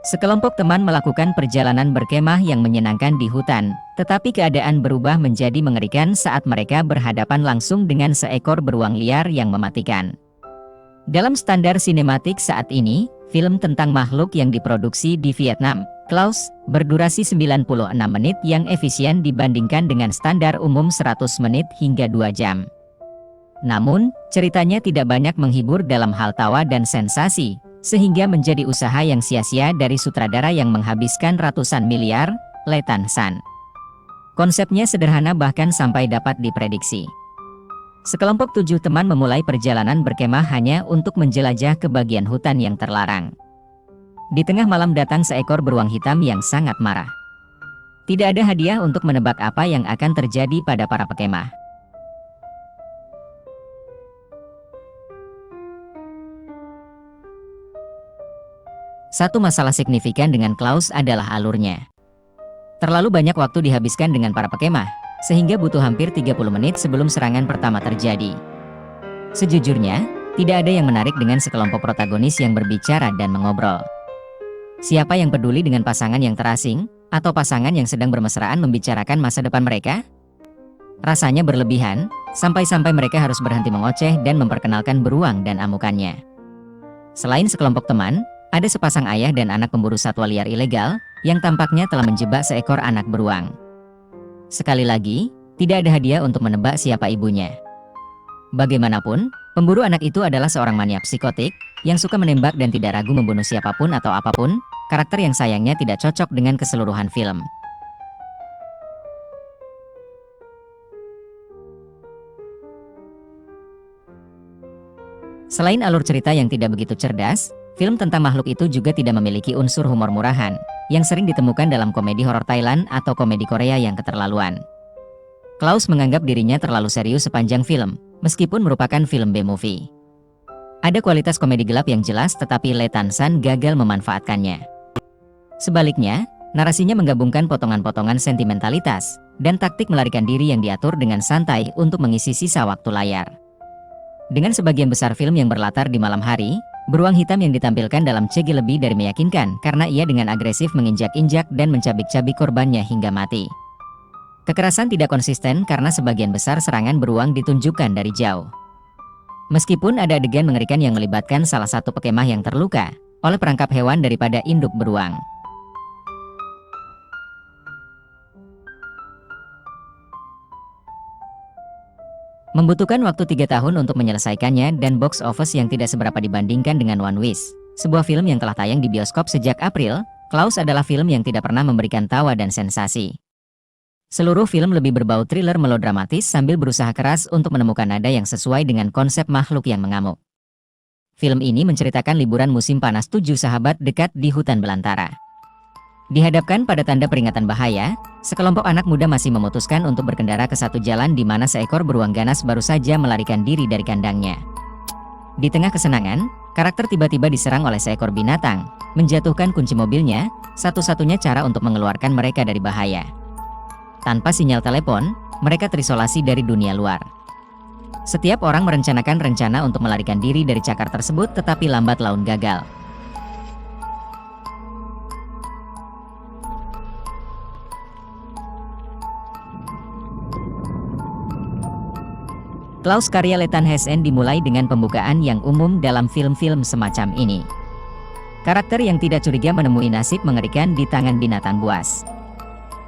Sekelompok teman melakukan perjalanan berkemah yang menyenangkan di hutan, tetapi keadaan berubah menjadi mengerikan saat mereka berhadapan langsung dengan seekor beruang liar yang mematikan. Dalam standar sinematik saat ini, film tentang makhluk yang diproduksi di Vietnam, Klaus, berdurasi 96 menit yang efisien dibandingkan dengan standar umum 100 menit hingga 2 jam. Namun, ceritanya tidak banyak menghibur dalam hal tawa dan sensasi, sehingga menjadi usaha yang sia-sia dari sutradara yang menghabiskan ratusan miliar, Le Tan San. Konsepnya sederhana bahkan sampai dapat diprediksi. Sekelompok 7 teman memulai perjalanan berkemah hanya untuk menjelajah ke bagian hutan yang terlarang. Di tengah malam datang seekor beruang hitam yang sangat marah. Tidak ada hadiah untuk menebak apa yang akan terjadi pada para pekemah. Satu masalah signifikan dengan Klaus adalah alurnya. Terlalu banyak waktu dihabiskan dengan para pekemah, sehingga butuh hampir 30 menit sebelum serangan pertama terjadi. Sejujurnya, tidak ada yang menarik dengan sekelompok protagonis yang berbicara dan mengobrol. Siapa yang peduli dengan pasangan yang terasing, atau pasangan yang sedang bermesraan membicarakan masa depan mereka? Rasanya berlebihan, sampai-sampai mereka harus berhenti mengoceh dan memperkenalkan beruang dan amukannya. Selain sekelompok teman, ada sepasang ayah dan anak pemburu satwa liar ilegal, yang tampaknya telah menjebak seekor anak beruang. Sekali lagi, tidak ada hadiah untuk menebak siapa ibunya. Bagaimanapun, pemburu anak itu adalah seorang maniak psikotik, yang suka menembak dan tidak ragu membunuh siapapun atau apapun, karakter yang sayangnya tidak cocok dengan keseluruhan film. Selain alur cerita yang tidak begitu cerdas, film tentang makhluk itu juga tidak memiliki unsur humor murahan, yang sering ditemukan dalam komedi horor Thailand atau komedi Korea yang keterlaluan. Klaus menganggap dirinya terlalu serius sepanjang film, meskipun merupakan film B-movie. Ada kualitas komedi gelap yang jelas tetapi Le Tan San gagal memanfaatkannya. Sebaliknya, narasinya menggabungkan potongan-potongan sentimentalitas, dan taktik melarikan diri yang diatur dengan santai untuk mengisi sisa waktu layar. Dengan sebagian besar film yang berlatar di malam hari, beruang hitam yang ditampilkan dalam CG lebih dari meyakinkan karena ia dengan agresif menginjak-injak dan mencabik-cabik korbannya hingga mati. Kekerasan tidak konsisten karena sebagian besar serangan beruang ditunjukkan dari jauh. Meskipun ada adegan mengerikan yang melibatkan salah satu pekemah yang terluka oleh perangkap hewan daripada induk beruang. Membutuhkan waktu 3 tahun untuk menyelesaikannya dan box office yang tidak seberapa dibandingkan dengan One Wish, sebuah film yang telah tayang di bioskop sejak April. Klaus adalah film yang tidak pernah memberikan tawa dan sensasi. Seluruh film lebih berbau thriller melodramatis sambil berusaha keras untuk menemukan nada yang sesuai dengan konsep makhluk yang mengamuk. Film ini menceritakan liburan musim panas 7 sahabat dekat di hutan belantara. Dihadapkan pada tanda peringatan bahaya, sekelompok anak muda masih memutuskan untuk berkendara ke satu jalan di mana seekor beruang ganas baru saja melarikan diri dari kandangnya. Di tengah kesenangan, karakter tiba-tiba diserang oleh seekor binatang, menjatuhkan kunci mobilnya, satu-satunya cara untuk mengeluarkan mereka dari bahaya. Tanpa sinyal telepon, mereka terisolasi dari dunia luar. Setiap orang merencanakan rencana untuk melarikan diri dari cakar tersebut tetapi lambat laun gagal. Klaus karya Le Tan San dimulai dengan pembukaan yang umum dalam film-film semacam ini. Karakter yang tidak curiga menemui nasib mengerikan di tangan binatang buas.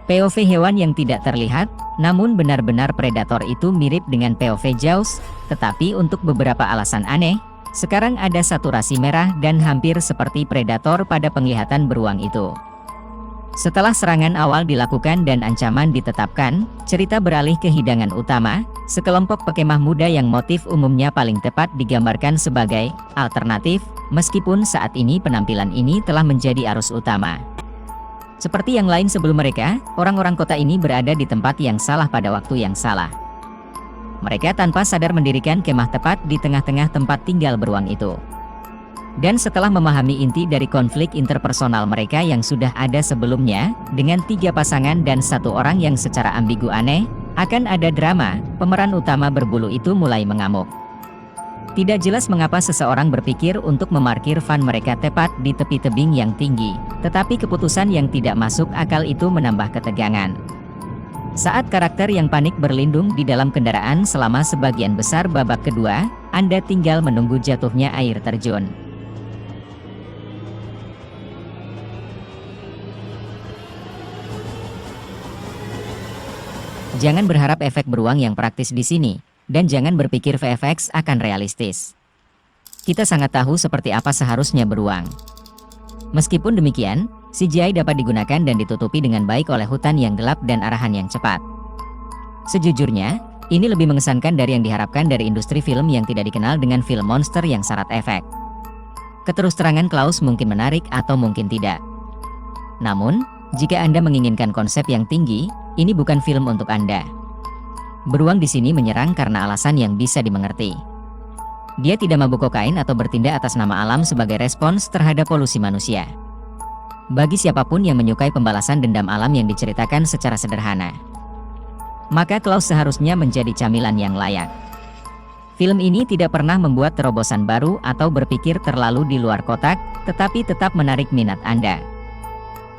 POV hewan yang tidak terlihat, namun benar-benar predator itu mirip dengan POV Jaws, tetapi untuk beberapa alasan aneh, sekarang ada saturasi merah dan hampir seperti predator pada penglihatan beruang itu. Setelah serangan awal dilakukan dan ancaman ditetapkan, cerita beralih ke hidangan utama, sekelompok pekemah muda yang motif umumnya paling tepat digambarkan sebagai alternatif, meskipun saat ini penampilan ini telah menjadi arus utama. Seperti yang lain sebelum mereka, orang-orang kota ini berada di tempat yang salah pada waktu yang salah. Mereka tanpa sadar mendirikan kemah tepat di tengah-tengah tempat tinggal beruang itu. Dan setelah memahami inti dari konflik interpersonal mereka yang sudah ada sebelumnya, dengan 3 pasangan dan 1 orang yang secara ambigu aneh, akan ada drama, pemeran utama berbulu itu mulai mengamuk. Tidak jelas mengapa seseorang berpikir untuk memarkir van mereka tepat di tepi tebing yang tinggi, tetapi keputusan yang tidak masuk akal itu menambah ketegangan. Saat karakter yang panik berlindung di dalam kendaraan selama sebagian besar babak kedua, Anda tinggal menunggu jatuhnya air terjun. Jangan berharap efek beruang yang praktis di sini, dan jangan berpikir VFX akan realistis. Kita sangat tahu seperti apa seharusnya beruang. Meskipun demikian, CGI dapat digunakan dan ditutupi dengan baik oleh hutan yang gelap dan arahan yang cepat. Sejujurnya, ini lebih mengesankan dari yang diharapkan dari industri film yang tidak dikenal dengan film monster yang syarat efek. Keterus-terangan Klaus mungkin menarik atau mungkin tidak. Namun, jika Anda menginginkan konsep yang tinggi, ini bukan film untuk Anda. Beruang di sini menyerang karena alasan yang bisa dimengerti. Dia tidak mabuk kokain atau bertindak atas nama alam sebagai respons terhadap polusi manusia. Bagi siapapun yang menyukai pembalasan dendam alam yang diceritakan secara sederhana, maka Klaus seharusnya menjadi camilan yang layak. Film ini tidak pernah membuat terobosan baru atau berpikir terlalu di luar kotak, tetapi tetap menarik minat Anda.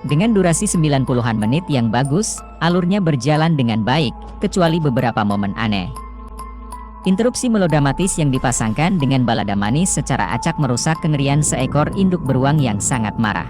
Dengan durasi 90-an menit yang bagus, alurnya berjalan dengan baik, kecuali beberapa momen aneh. Interupsi melodramatis yang dipasangkan dengan balada manis secara acak merusak kengerian seekor induk beruang yang sangat marah.